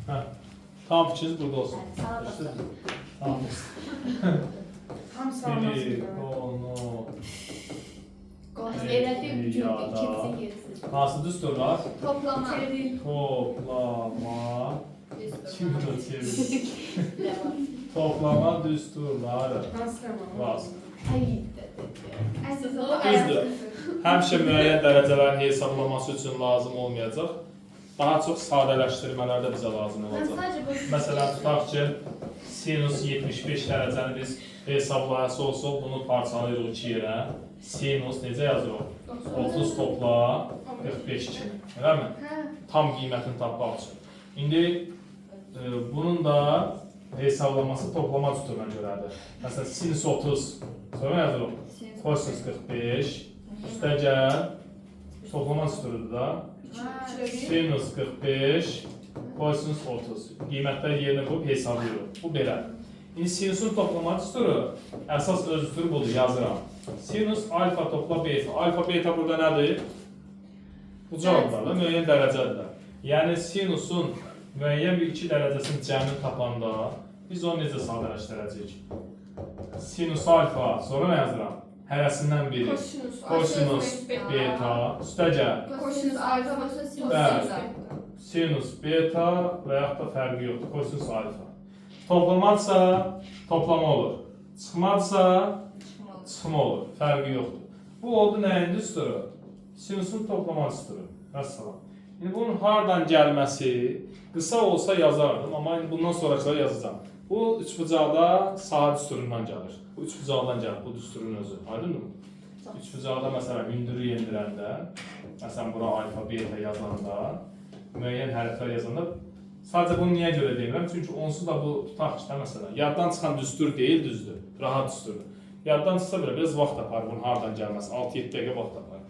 Hə. Tam fikriniz burada olsun. Sağ olasın. Tamam. Tam sağlasın. Biri, onu. Konsiderativ cümle ikincisi gerisi. Hansı düsturlar? Toplama. Toplama. Düstur. Kim bu çevir? Devam. Toplama düsturları. Hansı tamam? Var. Ay. Aslında o Düzdür. Həmişə müəyyən dərəcələrin hesablaması üçün lazım olmayacaq. Daha çox sadələşdirmələr də bizə lazım Ben olacaq. sadece bu. Məsələn, tutaq ki, sinus 75 dərəcəni biz hesablayası olsa, bunu parçalayırıq 2 yerə. Sinus necə yazırıq? 30 topla 45 kimi. Eləmi? Tam qiymətini tapmaq üçün. İndi bunun da hesablaması toplama düsturuna görədir. Məsələn, sinus 30, sonra yazırıq. Kosinus 45, üstə gəl, toplama düsturudur da. Sinus 45, kosinus 30. Qiymətlər yerinə qoyub hesablayırıq. Bu belə. İndi sinusun toplama düsturu əsas öz düsturu budur, yazıram. Sinus alfa topla beta. Alfa beta burada nədir? Bucaqlarla müəyyən dərəcədir. Yəni sinusun müəyyən bir 2 dərəcəsinin cəmini tapanda biz onu necə sadələşdirəcəyik? Sinus alfa, sonra nə yazıram? Hərəsindən biri. Kosinus beta, üstə gəl. Kosinus alfa olsa sinus Bəli. beta. Sinus beta və yaxud da fərqi yoxdur. Kosinus alfa. Toplamadsa toplama olur. Çıxmadsa çıxma olur. Fərqi yoxdur. Bu oldu nəyin düsturu? Sinusun toplama düsturu. Vəssalam. İndi bunun hardan gəlməsi qısa olsa yazardım, amma indi bundan sonrakıları yazacağım. Bu üçbucaqda sahə düsturundan gəlir. Bu üçbucaqdan gəlir, bu düsturun özü. Aydınmı? Üçbucaqda məsələn hündürü yendirəndə, məsələn bura alfa, beta yazanda, müəyyən hərflər yazanda sadəcə bunu niyə görə deyirəm? Çünki onsuz da bu tutaq ki, məsələn, yaddan çıxan düstur deyil, düzdür. Rahat düsturdur. Yaddan çıxsa belə biraz vaxt tapar bunun hardan gəlməsi, 6-7 dəqiqə vaxt tapar.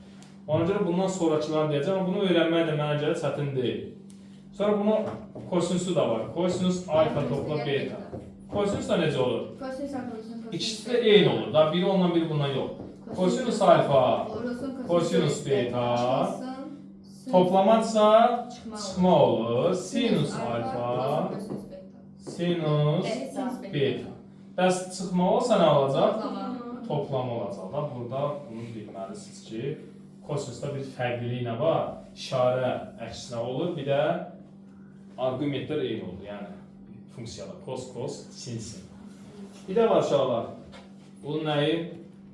Ona görə bundan sonrakılarını deyəcəm, amma bunu öyrənmək də mənə görə çətin deyil. Sonra bunun kosinusu da var. Kosinus alfa topla beta. Kosinus da necə olur? Kosinus alfa olsun. İkisi də eyni olur. Daha biri ondan biri bundan yox. Kosinus alfa, kosinus beta. Toplamadsa çıxma olur. Sinus alfa, sinus beta. Bəs çıxma olsa nə olacaq? Toplama olacaq da. Burada bunu bilməlisiniz ki, kosinusda bir fərqlilik nə var? İşarə əksinə olur, bir də arqumentlər eyni olur, yəni funksiyalar, kos, sin. Bir də var uşaqlar, bunun nəyi?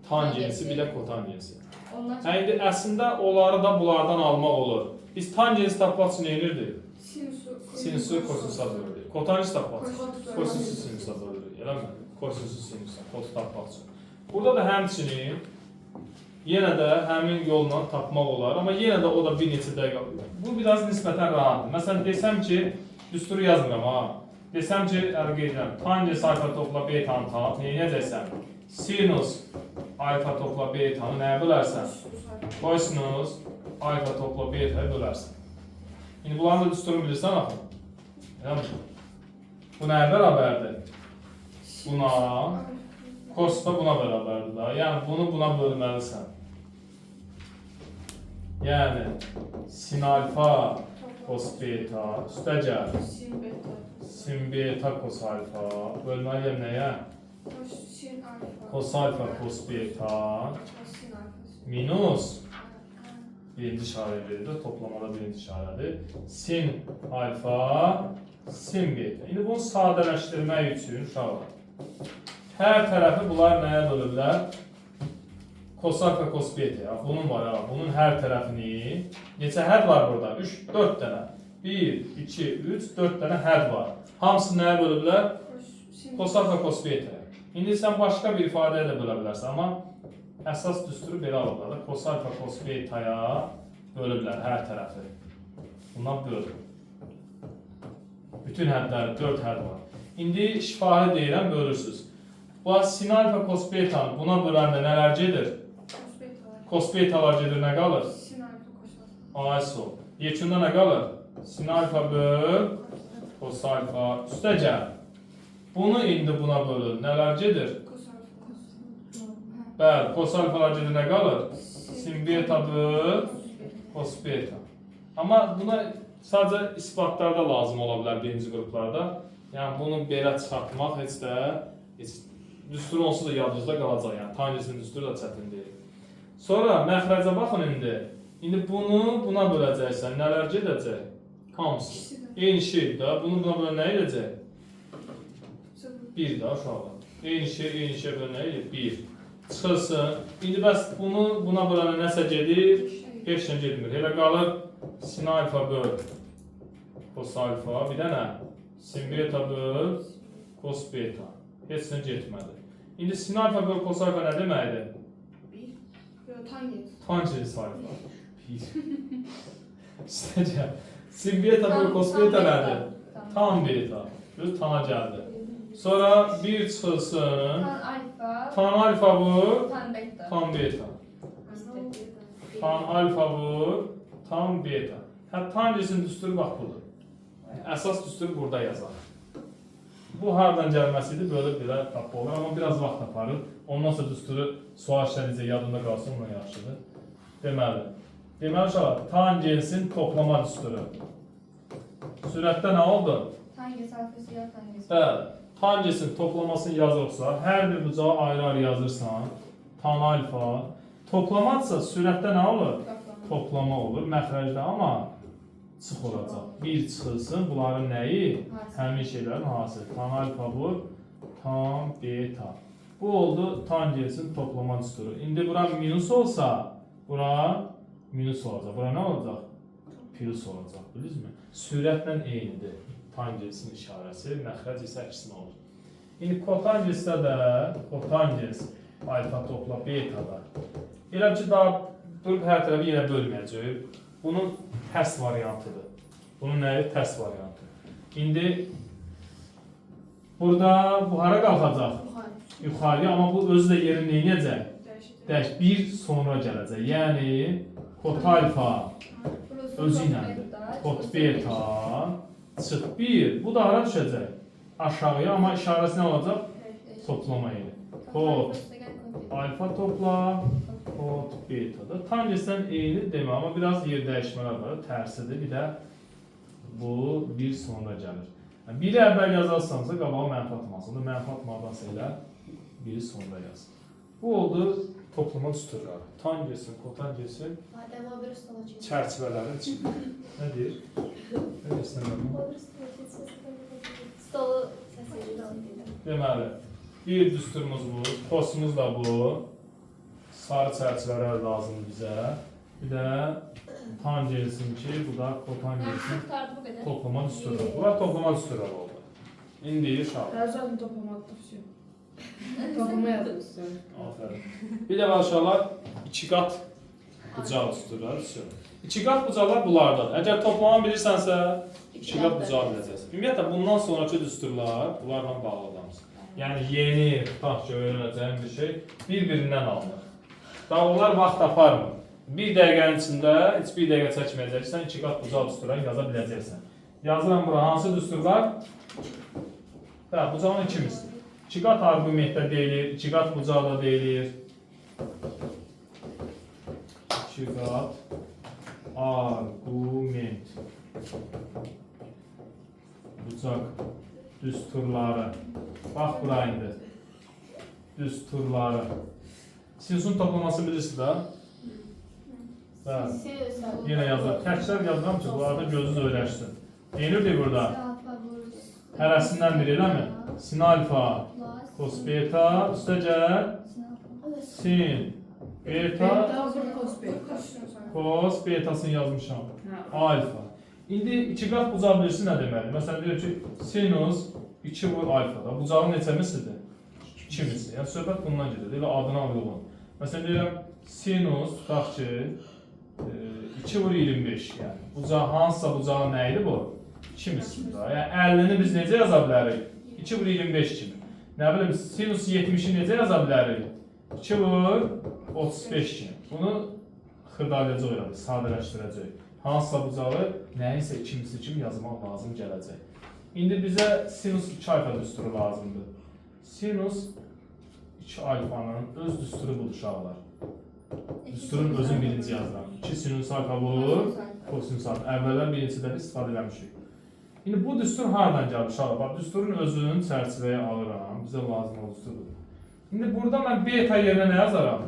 Tangensi, bir də kotangensi. İndi əslində onları da bunlardan almaq olur. Biz tangensi tapmaq üçün nə edirdik? Sinusu kosinusa bölürük. Kotangensi tapmaq üçün kosinusu sinusa bölürük, eləmi? Kosinusu sinusa, kosu tapmaq üçün. Burada da həmçinin yenə də həmin yolla tapmaq olar, amma yenə də o da bir neçə dəqiqə. Bu biraz nisbətən rahatdır. Məsələn, desəm ki, düsturu yazmıram ha. Desəm ki, əlqedirəm, tangens alfa topla betanı tap, neyəcəksən? Sinus alfa topla betanı nəyə bölərsən? Kosinus alfa topla betaya bölərsən. İndi bunların da düsturunu bilirsən axı. Bu nəyə bərabərdir? Buna, kos da buna bərabərdir da. Yəni bunu buna bölməlisən. Yəni sin alfa kos beta üstə gəl. Sin beta kos alfa bölməliyəm nəyə? Kos alfa kos beta minus birinci işarə verir, toplamada birinci işarədir. Sin alfa sin beta. İndi bunu sadələşdirmək üçün uşaqlar hər tərəfi bunlar nəyə bölürlər? Kos alfa kos beta. Bunun var ha. Bunun hər tərəfini neçə hədd var burada? 4 dənə. 1, 2, 3, 4 dənə hədd var. Hamısını nəyə bölürlər? Kos alfa kos beta. İndi sən başqa bir ifadəyə də bölə bilərsən, amma əsas düsturu belə alırlar. Kos alfa kos betaya bölürlər hər tərəfi. Bundan böl. Bütün həddləri 4 hədd var. İndi şifahi deyirəm, bölürsünüz. Bu sin alfa kos betanı buna böləndə nələr gedir? Kos betalar gedir, nə qalır? Ayso. Yekunda nə qalır? Sin alfa böl, kos alfa üstə gəl. Bunu indi buna bölün, nələr gedir? Bəli, kos alfalar gedir, nə qalır? Sin beta böl, kos beta. Amma buna Sadəcə isbatlarda lazım ola bilər birinci qruplarda. Yəni bunu belə çıxartmaq heç düstur onsuz da yadınızda qalacaq. Yəni tangesinin düsturu da çətin deyil. Sonra məxrəcə baxın indi. İndi bunu buna böləcəksən. Nələr gedəcək? Hamısı. Eyni şeydir də. Bunu buna bölə nə edəcək? 1 də uşaqlar. Eyni şey bölə nə edir? 1. Çıxırsın. İndi bəs bunu buna bölənə nəsə gedir? Heç nə getmir. Elə qalır sin alfa böl cos alfa. Bir dənə sin beta böl cos beta. Heç nə getmədi. İndi sin alfa böl cos alfa nə deməkdir? 1. Yox, tangens. Tangens alfa. 1. İstəcə. Sin beta böl cos beta nədir? Tan beta. Göz tana gəldi. Sonra 1 çıxılsın. Tan alfa vur. Tan beta. Tan alfa vur. Tan beta. Hə, tangensin düsturu bax budur. Əsas düsturu burada yazaq. Bu hardan gəlməsi idi, böyle belə tapı olur. Amma biraz vaxt aparır. Ondan sonra düsturu sual işlənicə yadında qalsın, onunla yaxşıdır. Deməli uşaqlar, tangensin toplama düsturu. Sürətdə nə oldu? Tangens alfası ya tangens. Bəli. Tangensin toplamasını yazırsa, hər bir bucağı ayrı-ayrı yazırsan, tan alfa. Toplamadsa sürətdə nə olur? Toplama olur məxrəcdə, amma çıx olacaq. 1 çıxılsın, bunların nəyi? Həmin şeylərin hasili. Tan alfa vur, tan beta. Bu oldu tangensin toplama düsturu. İndi bura minus olsa, bura minus olacaq. Bura nə olacaq? Plus olacaq, bilirsiniz mi? Sürətlə eynidir tangensin işarəsi, məxrəc isə əksinə olur. İndi kotangensdə də, kotangens alfa topla betada. Elə ki, daha durub hər tərəfi yenə bölməyəcək. Bunun tərs variantıdır. Bunun nəyi? Tərs variantı. İndi burada bu hara qalxacaq? Yuxarıya, amma bu özü də yerini neynəyəcək? Dəş 1 sonra gələcək. Yəni kot alfa özü iləndir. Kot beta çıx 1. Bu da hara düşəcək? Aşağıya, amma işarəsi nə olacaq? Toplama yeri. Kot alfa topla, kot beta. Tangesdən eyni demə, amma biraz yer dəyişmələr var. Tərsidir. Bir də bu 1 sonra gəlir. Yəni, 1-i əvvəl yazarsansa, qabağa mənfi atmasın. Mənfi atmadansa elə 1-i sonra yaz. Bu oldu toplama düsturları. Tangensin, kotangensin çərçivələrin içində. Nə deyir? Nə deyirsən? Stolu səsi. Deməli, bir düsturumuz bu, kosumuz da bu. Sarı çərçivələr lazımdır bizə. Bir də tangensin ki, bu da kotangensin toplama düsturları. Bunlar toplama düsturları oldu. İndi uşaq. Her zaman toplamadık şey. Toplama yazmışsın. Aferin. Bir də uşaqlar 2 qat bucaq düsturları. 2 qat bucaqlar bunlardadır. Əgər toplamanı bilirsənsə, 2 qat bucağı biləcəksən. Ümumiyyətlə, bundan sonraki düsturlar bunlarla bağlıdır. Yəni, yeni, tutaq ki, öyrənəcəyim bir şey bir-birindən alınır. Daha onlar vaxt aparmır. 1 dəqiqənin içində, heç 1 dəqiqə çəkməyəcəksən, 2 qat bucaq düsturları yaza biləcəksən. Yazıram bura, hansı düsturlar? Hə, bucağın 2 misli. 2 qat argumentdə deyilir, 2 qat bucaqda deyilir. 2 qat argument. Bucaq düsturları. Bax bura indi. Düsturları. Sinusun toplaması bilirsiniz də? Bəli. Yenə yazılır. Təkrar yazıram ki, bu arada gözünüz öyrəşsin. Denirdi burada. Hərəsindən biri eləmi? Sin alfa, cos beta, üstə gəl. Sin, beta, cos betasını yazmışam. Alfa. İndi 2 qat bucağı bilirsin nə deməli? Məsələn, deyir ki, sinus 2 vur alfada. Bucağın neçə mislidir? 2 misli. Yəni, söhbət bundan gedir. Elə adına uyğun. Məsələn, deyirəm, sinus, tutaq ki, 2 vur 25. Yəni, bucağı, hansısa bucağın nə idi bu? 2 mislidir. Yəni, 50-ni biz necə yaza bilərik? 2 vur 25 kimi. Nə bilim, sinus 70-i necə yaza bilərik? 2 vur 35 kimi. Bunu xırdalayacaq, sadələşdirəcək. Hansısa bucağı nəyinsə 2 misli kimi yazmaq lazım gələcək. İndi bizə sinus 2 alfa düsturu lazımdır. Sinus 2 alfanın öz düsturu budur uşaqlar. Düsturun özün birinci yazıram. 2 sinus alfa vur, kosinus alfa. Əvvəllər birincidən istifadə eləmişik. İndi bu düstur hardan gəlir uşaqlar? Bax, düsturun özünün çərçivəyə alıram. Bizə lazım o düsturdur. İndi burada mən beta yerinə nə yazaram?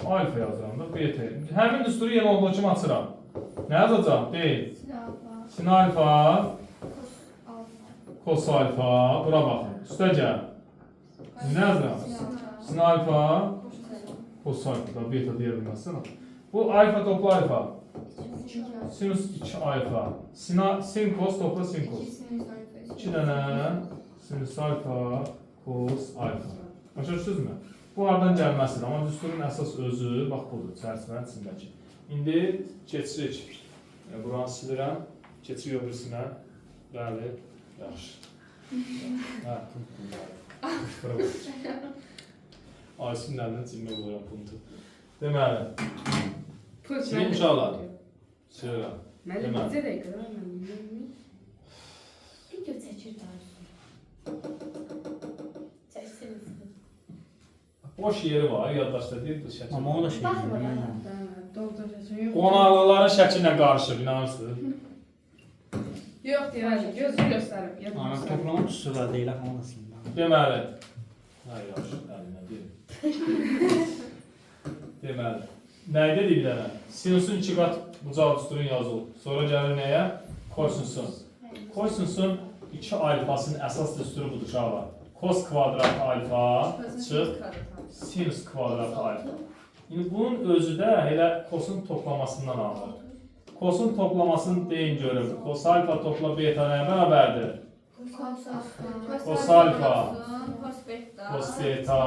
Alfa yazaram da beta. Həmin düsturu yenə olduğu kimi açıram. Nə yazacağım? Deyil. Sin alfa, kos alfa. Bura baxın. Üstə gəl. Nə yazaram? Sin alfa, kos alfa. Da beta deyə bilməzsən. Bu alfa topla alfa. Sinus 2 alfa. Sin kos topla sin kos. 2 dənə sinus alfa, kos alfa. Başa düşdünüzmü? Bu hardan gəlməsidir, amma düsturun əsas özü bax budur, çərçivənin içindəki. İndi keçirik. Buranı silirəm, keçirik öbürüsünə. Bəli, yaxşı. Hə, puntu. Aysin nərindən cilmə buluram puntu. Deməli, silin uşaqlar. Silirəm. Müəllim bizə də yıqılır. Video çəkir daha. Çəksiniz. Boş yeri var, yaddaşda deyil bu şəkil. Amma o da şey Baxmır değil. ya. Doktor səsin yox. Qonaqlıların şəklinə qarışır, inanırsınız. Yox deyəcək, gözü göstərim. Ana toplama tutsura değil ama aslında. Deməli. Hay yaxşı, əlinə deyil. Deməli. Nəydə deyil dənə? Sinusun 2 qat bucaq düsturun yazılır. Sonra gəlir nəyə? Kosinusun. Kosinusun 2 alfasının əsas düsturu budur uşaqlar. Kos kvadrat alfa çıx sinus kvadrat alfa. İndi bunun özü də elə kosun toplamasından alınır. Kosun toplamasını deyin görün. Kos alfa topla beta nəyə bərabərdir? Kos alfa, kos beta,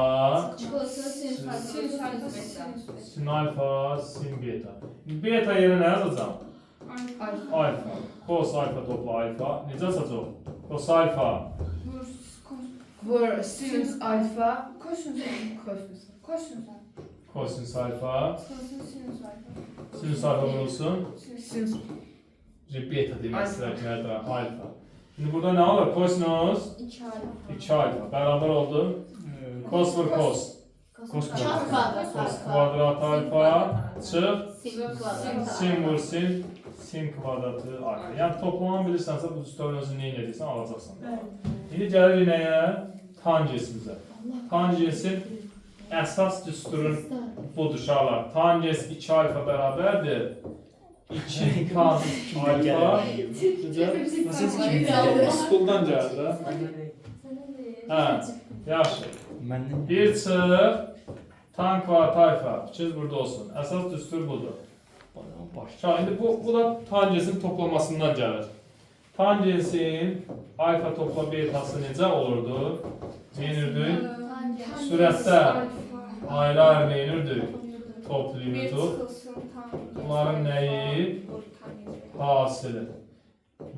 sin alfa, sin beta. Beta yerinə nə yazacağım? Alfa. Kos alfa topla alfa. Necə yazacaq? Kos alfa. Vur sinus alfa, kosinus. Kosinus alfa. Sinus alfa vurulsun. Sinus Beta demək istəyirəm ki, alfa. Şimdi burada ne olur? Kosinus 2 alfa. Beraber oldu. Kos vur kos. Kos kvadrat alfa. Çık. Sin vur sin. Sin kvadratı alfa. Yani toplamanı bilirsənsə bu düsturun özünü ne edəcəksən alacaqsan. Şimdi gəlir nəyə? Tangensimizə. Tangensin əsas düsturun budur uşaqlar. Tangens 2 alfa bərabərdir. 2 tan alfa. Nasıl ki? Skuldan gəldi də. Hə, yaxşı. Məndən 1 çıx tan kvadrat alfa. Fikriniz burada olsun. Əsas düstur budur. Başqa. İndi bu da tangensin toplamasından gəlir. Tangensin alfa topla betası necə olurdu? Neyinirdi? Sürətdə ayrı-ayrı neyinirdi? Toplayırdı. Bunların nəyi? Hasili.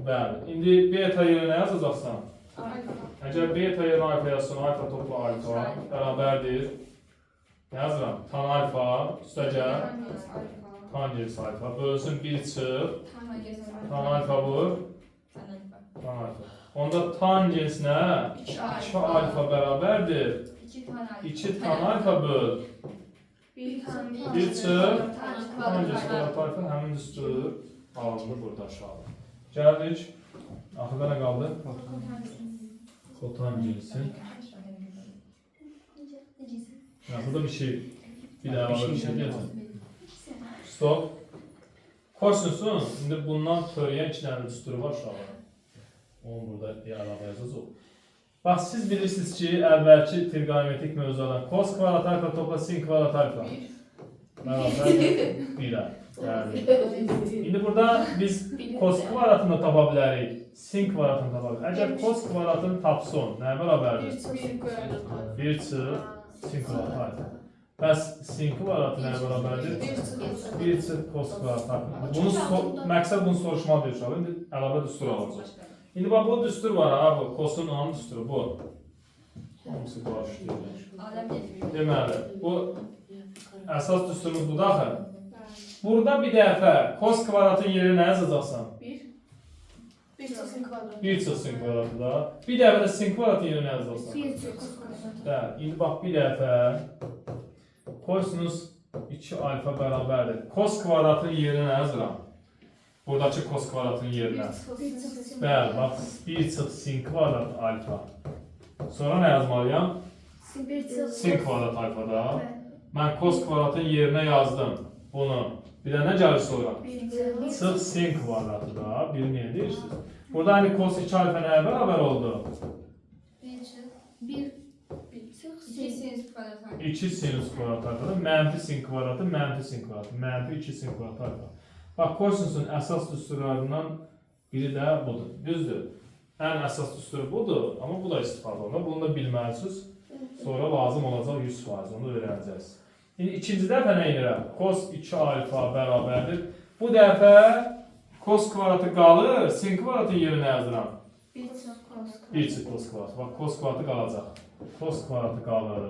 Bəli. İndi beta yerinə nə yazacaqsan? Əgər beta yerinə alfa yazsan, alfa topla alfa bərabərdir. Nə yazıram? Tan alfa, üstəcə tangens alfa. Bölünsün 1 çıx. Tan alfa vur. Tan alfa. Onda tangens nə? 2 alfa bərabərdir. 2 tan alfa böl. 1 çıx. Tangens kvadrat alfa həmin düstur alındı burada aşağı. Gəldik. Axırda nə qaldı? Kotangensin. Burada bir şey. Bir daha var bir şey gəlsin. Stop. Kosinusun, indi bundan törəyən 2 dənə düsturu var aşağı. Onu burada əlavə yazacaq. Bax, siz bilirsiniz ki, əvvəlki trigonometrik mövzulardan kos kvadrat alfa topla sin kvadrat alfa. Bərabər 1'ə. İndi burada biz kos kvadratını da tapa bilərik, sin kvadratını tapa bilərik. Əgər kos kvadratını tapsın, nəyə bərabərdir? 1 çıx sin kvadrat alfa. Bəs sin kvadratı nəyə bərabərdir? 1 çıx kos kvadrat alfa. Məqsəd bunu soruşmalıdır uşaq. İndi əlavə düstur alacaq. İndi bax, bu düstur var ha, bu kosun onun düsturu bu. Hamısı qarşılayacaq. Deməli, bu əsas düsturumuz budur axı. Burada bir dəfə kos kvadratın yeri nə yazacaqsan? 1 çıx sin kvadratı da. Bir dəfə də sin kvadratın yeri nə yazacaqsan? Indi bax, bir dəfə Kosinus 2 alfa bərabərdir. Kos kvadratın yerinə nə yazıram? Buradakı kos kvadratın yerinə. Bəli, bax 1 çıx sin kvadrat alfa. Sonra nə yazmalıyam? Sin kvadrat alfada. Mən kos kvadratın yerinə yazdım bunu. Bir də nə gəlir sonra? Çıx sin kvadratı da. Bir niyə deyirsiniz? Burada hani kos 2 alfa nəyə bərabər oldu? 2 sinüs kvadrat alfada. Mənfi sin kvadratı, mənfi sin kvadratı. Mənfi 2 sin kvadrat alfa. Bax, kosinusun əsas düsturlarından biri də budur. Düzdür. Ən əsas düstur budur, amma bu da istifadə olunur. Bunu da bilməlisiniz. Sonra lazım olacaq 100%. Onu öyrənəcəksiniz. İndi ikinci dəfə nə edirəm? Kos 2 alfa bərabərdir. Bu dəfə kos kvadratı qalır, sin kvadratın yerinə yazıram. 1 çıx kos kvadratı. Bax, kos kvadratı qalacaq. Kos kvadratı qalır.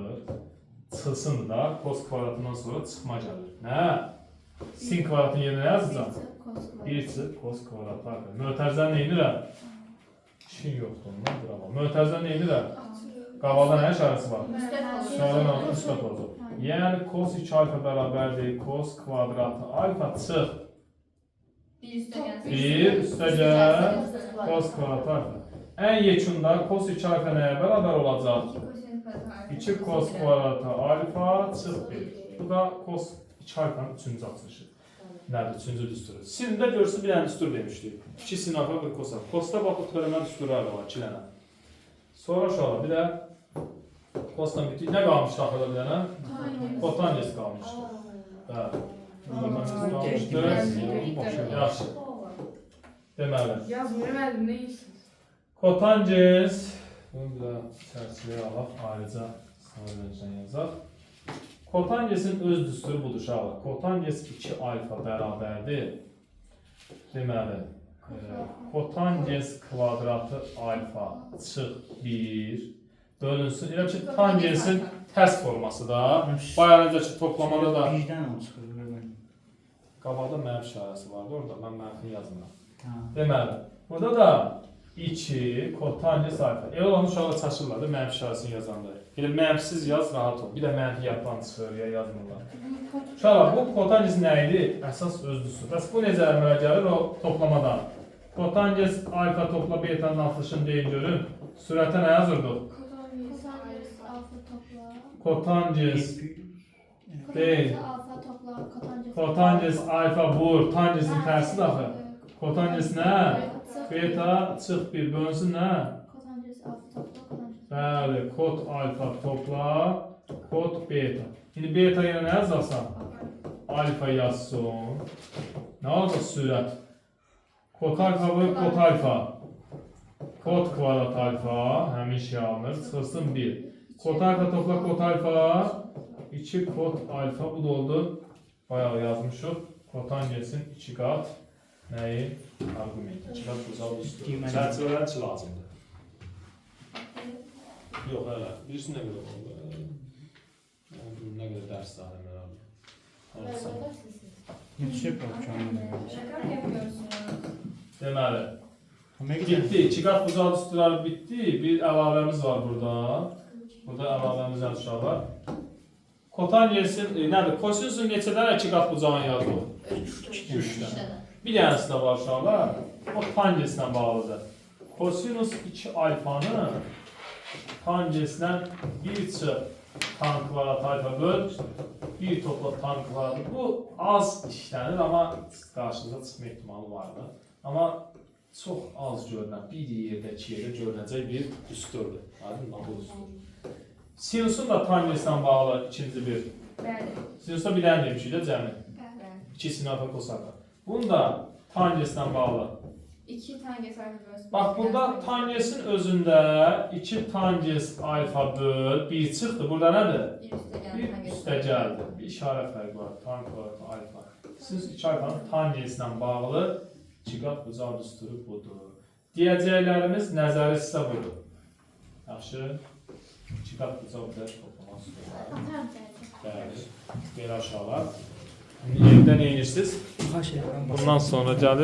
Çıxsın da kos kvadratından sonra çıxma gəlir. Nə? Sin kvadratın yerinə yazacağam. 1 çıx kos kvadratı. Mötərizədən nə edirəm? İşin yoxdur ondan, bravo. Mötərizədən nə edirəm? Qabaqda nə işarəsi var? Sonra nə müsbət olacaq. Yəni kos 2 alfa bərabərdir. Kos kvadratı alfa çıx. 1 üstəgəl kos kvadratı alfa. Ən yekunda kos 2 alfa nəyə bərabər olacaq? 2 kos kvadratı alfa çıx 1. Bu da kos 2 alfanın 3-cü açılışı. Nədir? 3-cü düsturu. Sində görsə bir dənə düstur demişdik. 2 sin alfa, 1 kos alfa. Kosda bax, bu törəmə düsturlar var, 2 dənə. Sonra şöyle bir də kosdan bitdik. Nə qalmışdı axırda bir dənə? Kotanges qalmışdı. Bəli. Kotanges qalmışdı. Yaxşı. Deməli. Yazmıyor müəllim, nə yiyirsiniz? Kotanges. Bunu da çərçivəyə alaq, ayrıca sınavlardan yazaq. Kotangesin öz düsturu budur uşaqlar. Kotanges 2 alfa bərabərdir. Deməli, kotanges kvadratı alfa çıx 1 bölünsün. Elə ki, tangensin tərs forması da. Bayağıncaki toplamada da. Birdən o çıxır. Qabaqda mənfi işarəsi vardı orada. Mən mənfi yazmıram. Tamam. Deməli, burada da 2 kotanges alfa. El olan uşaqlar çaşırlar da mənfi işarəsini yazanda. Elə mənfisiz yaz, rahat ol. Bir də mənfi yapan çıxır, ya yazmırlar. Uşaqlar, bu kotanges nə idi? Əsas özdüsü. Bəs bu necə əmələ gəlir o toplamadan? Kotanges alfa topla beta'nın atılışını deyin görün. Sürətə nə yazırdıq? Kotanges deyil. Kotanges alfa vur. Tangesin tərsi daxı. Kotanges nə? Beta çıx 1 bölünsün nə? Bəli, kot alfa topla, kot beta. İndi beta yenə nə yazarsan? Alfa yazsın. Nə olacaq sürət? Kot alfa vur, kot alfa. Kot kvadrat alfa, həmin şey alınır, çıxırsın 1. Kot alfa topla, kot alfa. 2 kot alfa, bu da oldu. Bayağı yazmışıq. Kotangesin 2 qat. Nəyi? Argument. 2 qat buzal üstü. Çərçivələr için lazımdır. Yox, hələ. Birisi nə qədər oldu? Nə qədər dərs daha deməli. Yüksək bakıyorum. Deməli. Bitti. 2 qat buzal üstülər bitti. Bir əlavəmiz var burada. Burada əlavəmiz uşaqlar. Kotangesin, nədir? Kosinusun neçədən 2 qat bucağını yazdı? 3 dənə. Bir dənəsi də var uşaqlar. O tangeslə bağlıdır. Kosinus 2 alfanı tangeslə 1 çıx tan kvadrat alfa böl 1 topla tan kvadrat. Bu az işlənir, amma qarşınıza çıxma ehtimalı vardır. Amma çox az görünən, bir yerdə, 2 yerdə görünəcək bir düsturdur. Aydın bu düstur. Sinusun da tangeslə bağlı ikinci bir. Sinusda bir dənə demişik də cəmi. 2 sin alfa kos alfa. Bunun da tangeslə bağlı. 2 tanges alfa böl. Bax, burada tangesin özündə 2 tanges alfa böl 1 çıxdı. Burada nədir? Bir üstəgəldir. Bir işarə fərqi var. Tan kvadrat alfa. Sinus 2 alfanın tangeslə bağlı 2 qat bucaq düsturu budur. Deyəcəklərimiz nəzəri sizə budur. Yaxşı. 2 qat bucaq toplamaq istiyorlar. Bəli. Belə aşağılar. Evdə nə edirsiniz? Bundan sonra gəlir.